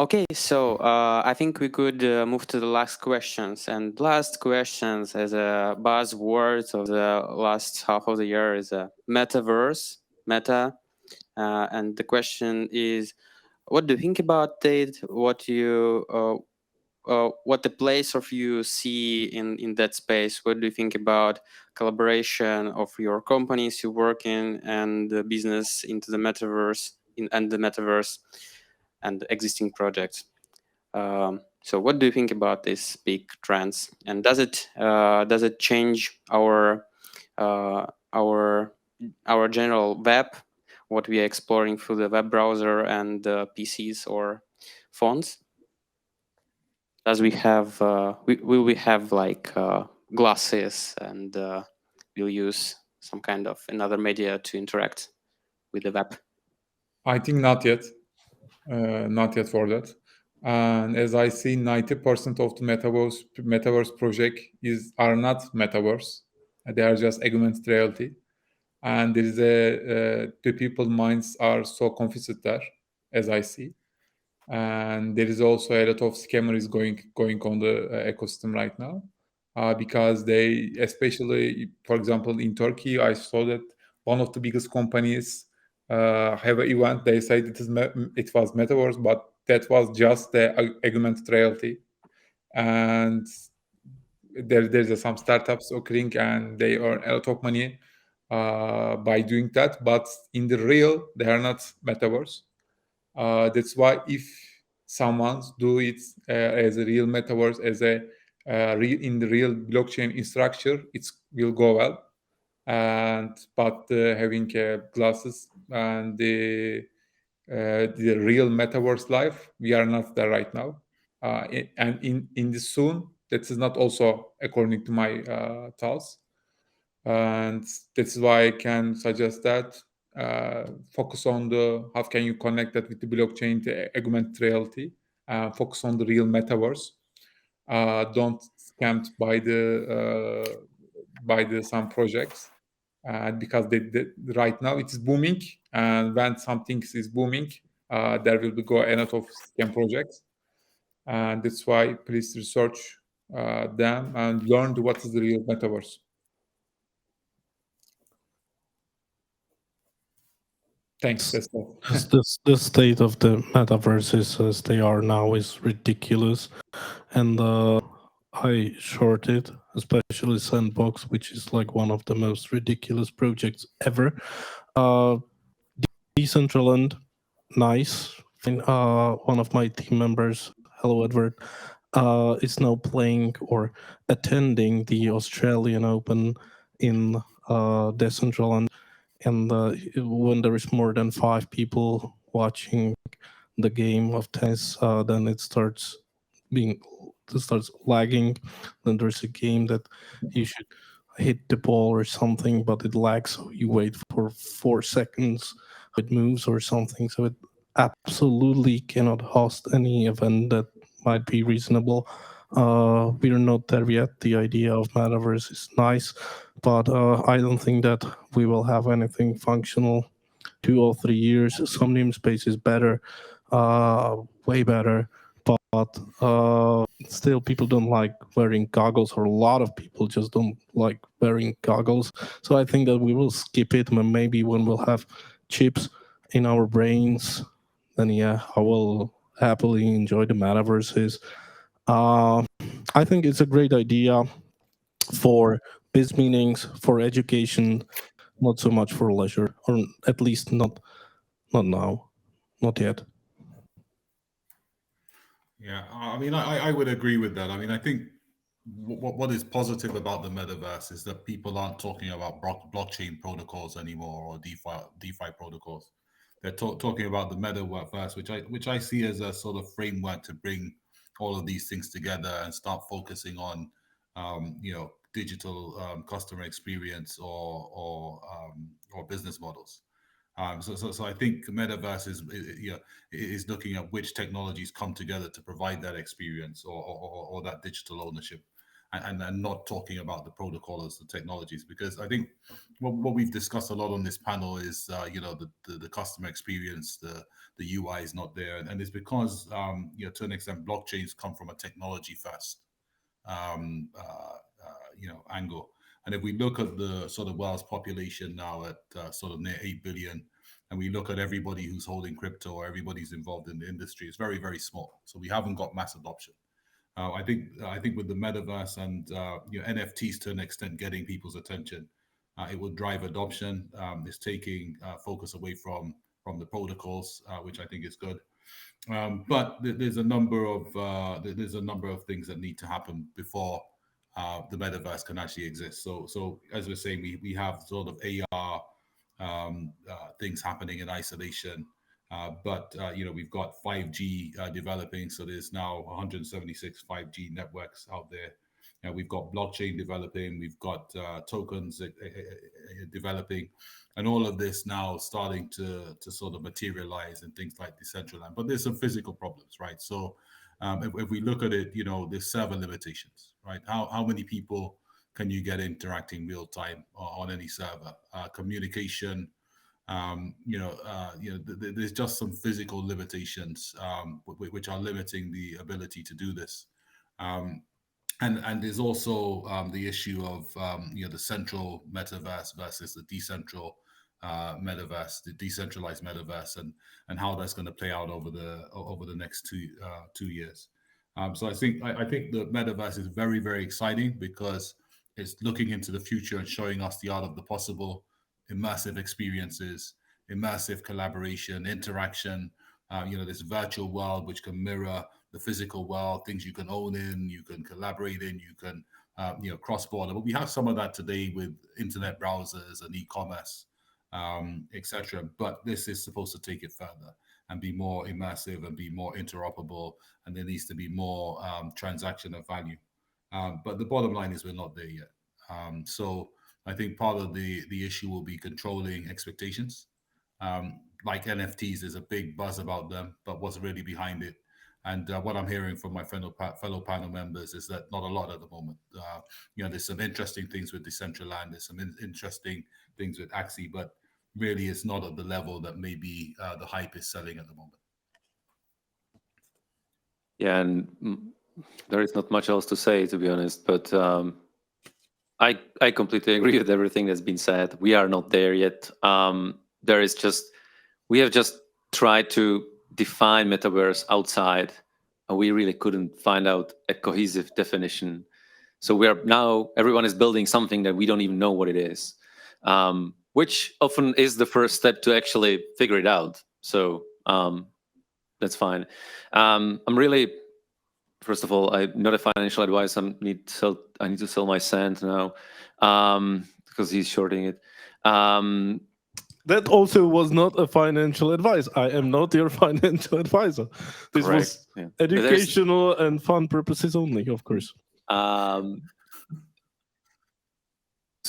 Okay, so I think we could move to the last questions. And last questions as a buzzword of the last half of the year is a metaverse, meta. And the question is, what do you think about it? What the place of you see in that space? What do you think about collaboration of your companies you work in and the business into the metaverse and the metaverse and existing projects? So what do you think about these big trends? And does it change our general web, what we are exploring through the web browser and PCs or phones? Does we have will we have like glasses and we'll use some kind of another media to interact with the web? I think not yet. Not yet for that. And as I see, 90% of the metaverse project are not metaverse. They are just augmented reality. And there is the people minds are so confused there, as I see. And there is also a lot of scammers going on the ecosystem right now, because they, especially for example in Turkey, I saw that one of the biggest companies have an event. They said it was metaverse, but that was just the augmented reality. And there's some startups occurring, and they earn a lot of money by doing that. But in the real, they are not metaverse. That's why if someone do it as a real metaverse, as a in the real blockchain structure, it will go well. And but having glasses and the real metaverse life, we are not there right now. And in the soon, that is not also according to my thoughts. And that's why I can suggest that focus on the how can you connect that with the blockchain, the augmented reality. Focus on the real metaverse. Don't scammed by the some projects, because right now it's booming, and when something is booming, there will be go a lot of scam projects. And that's why please research them and learn what is the real metaverse. Thanks. That's all. The state of the metaverses as they are now is ridiculous, and I shorted, especially Sandbox, which is like one of the most ridiculous projects ever. Decentraland, nice. One of my team members, hello Edward, is now playing or attending the Australian Open in Decentraland. And when there is more than 5 people watching the game of tennis, then it starts lagging. Then there's a game that you should hit the ball or something, but it lags, so you wait for 4 seconds, it moves or something. So it absolutely cannot host any event that might be reasonable. We're not there yet. The idea of metaverse is nice, but I don't think that we will have anything functional 2 or 3 years. Some namespace is better, way better, but still people don't like wearing goggles, or a lot of people just don't like wearing goggles. So I think that we will skip it. Maybe when we'll have chips in our brains, then yeah, I will happily enjoy the metaverses. I think it's a great idea for biz meetings, for education, not so much for leisure, or at least not now, not yet. Yeah, I mean, I would agree with that. I mean, I think what is positive about the metaverse is that people aren't talking about blockchain protocols anymore, or DeFi protocols. They're talking about the metaverse, which I see as a sort of framework to bring all of these things together and start focusing on, digital customer experience or business models. So I think metaverse is looking at which technologies come together to provide that experience or that digital ownership. and not talking about the protocols, the technologies, because I think what we've discussed a lot on this panel is the customer experience, the UI is not there, and it's because to an extent blockchains come from a technology first angle. And if we look at the sort of world's population now at sort of near 8 billion, and we look at everybody who's holding crypto or everybody's involved in the industry, it's very, very small. So we haven't got mass adoption. I think with the metaverse and NFTs to an extent getting people's attention, it will drive adoption. It's taking focus away from the protocols, which I think is good. But there's a number of things that need to happen before the metaverse can actually exist. So as we're saying, we have sort of AR things happening in isolation. But we've got 5G developing, so there's now 176 5G networks out there. We've got blockchain developing, we've got tokens developing, and all of this now starting to sort of materialize in things like Decentraland. But there's some physical problems, right? So if we look at it, there's server limitations, right? How many people can you get interacting real time on any server? Communication. There's just some physical limitations which are limiting the ability to do this. And there's also the issue of the central metaverse versus the decentralized metaverse, and how that's going to play out over the next 2 years. So I think the metaverse is very, very exciting because it's looking into the future and showing us the art of the possible. Immersive experiences, immersive collaboration, interaction, this virtual world which can mirror the physical world, things you can own in, you can collaborate in, you can cross-border. But we have some of that today with internet browsers and e-commerce, etc. But this is supposed to take it further and be more immersive and be more interoperable, and there needs to be more transaction of value. But the bottom line is we're not there yet. So I think part of the issue will be controlling expectations. Like NFTs, there's a big buzz about them, but what's really behind it? And what I'm hearing from my fellow panel members is that not a lot at the moment. There's some interesting things with Decentraland, there's some interesting things with Axie, but really it's not at the level that maybe the hype is selling at the moment. Yeah, and there is not much else to say, to be honest, but I completely agree with everything that's been said. We are not there yet. We have just tried to define metaverse outside, and we really couldn't find out a cohesive definition. So everyone is building something that we don't even know what it is, which often is the first step to actually figure it out. So that's fine. First of all, I'm not a financial advisor. I need to sell my sand now because he's shorting it. That also was not a financial advice. I am not your financial advisor. This was educational and fun purposes only, of course. So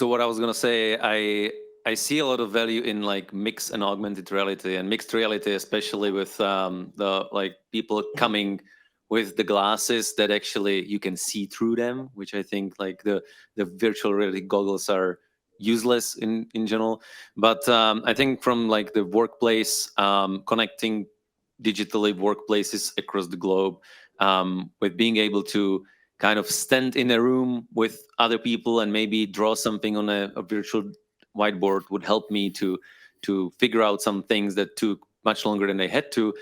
what I was gonna say, I see a lot of value in like mixed and augmented reality, and mixed reality, especially with the people coming with the glasses that actually you can see through them, which I think like the virtual reality goggles are useless in general. But I think from like the workplace, connecting digitally workplaces across the globe, with being able to kind of stand in a room with other people and maybe draw something on a virtual whiteboard would help me to figure out some things that took much longer than they had to,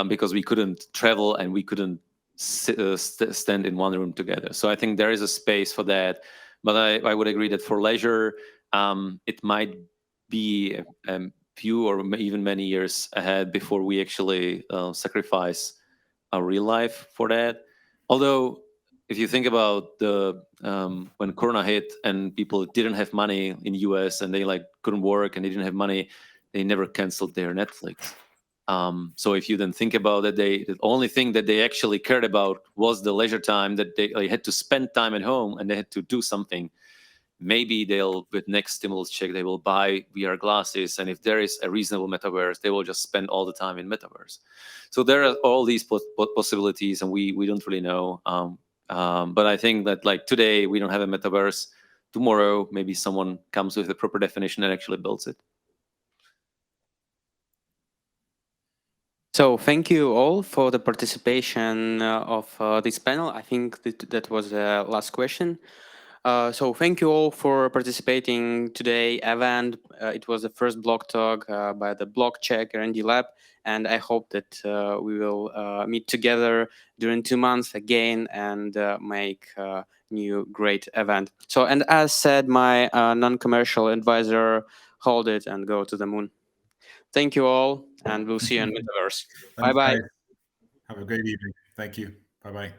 because we couldn't travel and we couldn't stand in one room together. So I think there is a space for that. But I would agree that for leisure, it might be a few or even many years ahead before we actually sacrifice our real life for that. Although, if you think about when Corona hit and people didn't have money in the US and they couldn't work and they didn't have money, they never canceled their Netflix. So if you then think about it, the only thing that they actually cared about was the leisure time, that they had to spend time at home and they had to do something. Maybe with next stimulus check, they will buy VR glasses. And if there is a reasonable metaverse, they will just spend all the time in metaverse. So there are all these possibilities, and we don't really know. But I think that like today we don't have a metaverse. Tomorrow maybe someone comes with a proper definition and actually builds it. So thank you all for the participation of this panel. I think that was the last question. So thank you all for participating today event. It was the first block talk by the BlockCzech R&D Lab, and I hope that we will meet together during 2 months again and make a new great event. So, and as said, my non-commercial advisor, hold it and go to the moon. Thank you all, and we'll see you in Metaverse. Thanks, Bye-bye. guys. Have a great evening. Thank you. Bye-bye.